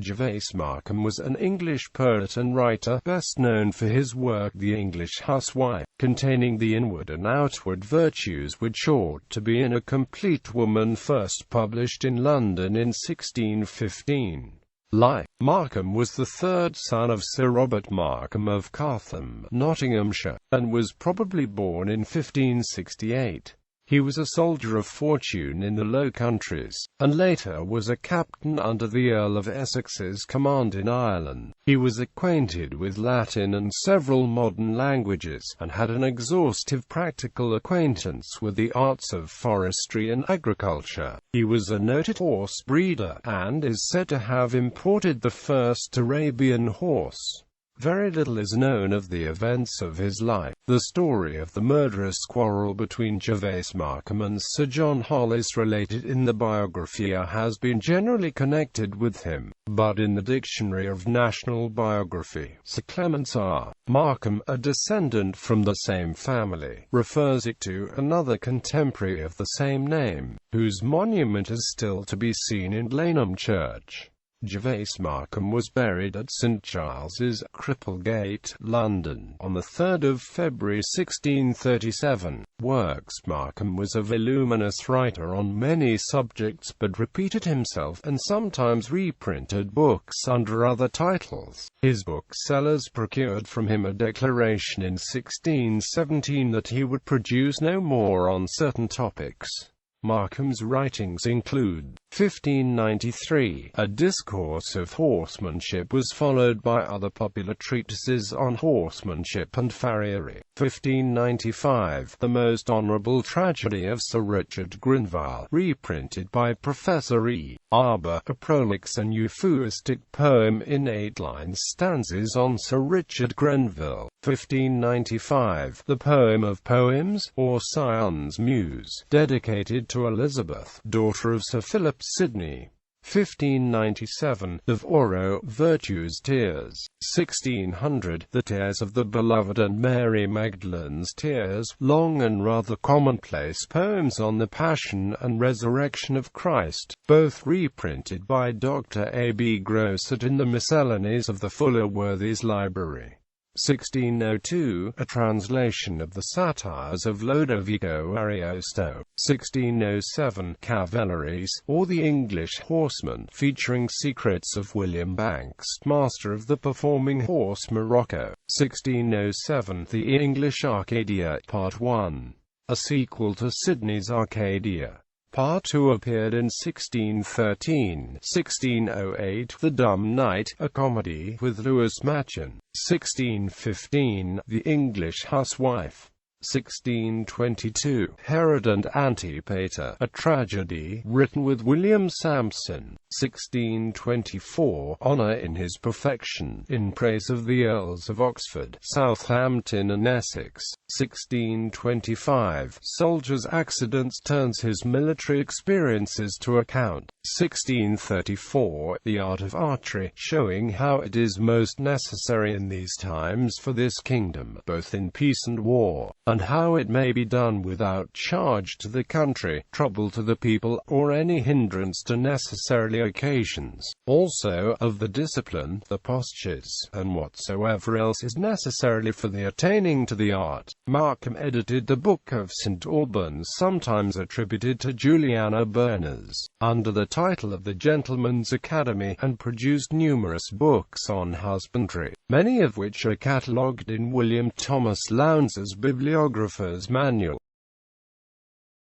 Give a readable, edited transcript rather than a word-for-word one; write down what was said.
Gervase Markham was an English poet and writer, best known for his work The English Huswife, containing the inward and outward virtues which ought to be in a complete woman, first published in London in 1615. Markham was the third son of Sir Robert Markham of Cartham, Nottinghamshire, and was probably born in 1568. He was a soldier of fortune in the Low Countries, and later was a captain under the Earl of Essex's command in Ireland. He was acquainted with Latin and several modern languages, and had an exhaustive practical acquaintance with the arts of forestry and agriculture. He was a noted horse breeder, and is said to have imported the first Arabian horse. Very little is known of the events of his life. The story of the murderous quarrel between Gervase Markham and Sir John Hollis related in the Biographia has been generally connected with him, but in the Dictionary of National Biography, Sir Clements R. Markham, a descendant from the same family, refers it to another contemporary of the same name, whose monument is still to be seen in Blenheim Church. Gervase Markham was buried at St Giles's, Cripplegate, London, on 3 February 1637. Markham was a voluminous writer on many subjects, but repeated himself, and sometimes reprinted books under other titles. His booksellers procured from him a declaration in 1617 that he would produce no more on certain topics. Markham's writings include 1593, A Discourse of Horsemanship, was followed by other popular treatises on horsemanship and farriery. 1595, The Most Honourable Tragedy of Sir Richard Grenville, reprinted by Professor E. Arbour, a prolix and euphuistic poem in 8-line stanzas on Sir Richard Grenville. 1595, The Poem of Poems, or Sion's Muse, dedicated to Elizabeth, daughter of Sir Philip Sidney. 1597, of Oro, Virtue's Tears. 1600, The Tears of the Beloved and Mary Magdalene's Tears, long and rather commonplace poems on the Passion and Resurrection of Christ, both reprinted by Dr. A. B. Grosset in the Miscellanies of the Fuller Worthies Library. 1602, a translation of the satires of Lodovico Ariosto. 1607, Cavaleries, or the English Horseman, featuring secrets of William Banks, master of the performing horse Morocco. 1607, The English Arcadia, Part 1, a sequel to Sidney's Arcadia. Part 2 appeared in 1613. 1608, The Dumb Knight, a comedy with Louis Machin. 1615, The English Huswife. 1622, Herod and Antipater, a tragedy, written with William Sampson. 1624, Honour in His Perfection, in praise of the Earls of Oxford, Southampton and Essex. 1625, Soldier's Accidents turns his military experiences to account. 1634, The Art of Archery, showing how it is most necessary in these times for this kingdom, both in peace and war, and how it may be done without charge to the country, trouble to the people, or any hindrance to necessary occasions. Also, of the discipline, the postures, and whatsoever else is necessarily for the attaining to the art. Markham edited the Book of St. Albans, sometimes attributed to Juliana Berners, under the title of the Gentleman's Academy, and produced numerous books on husbandry, many of which are catalogued in William Thomas Lowndes' Bibliographer's Manual.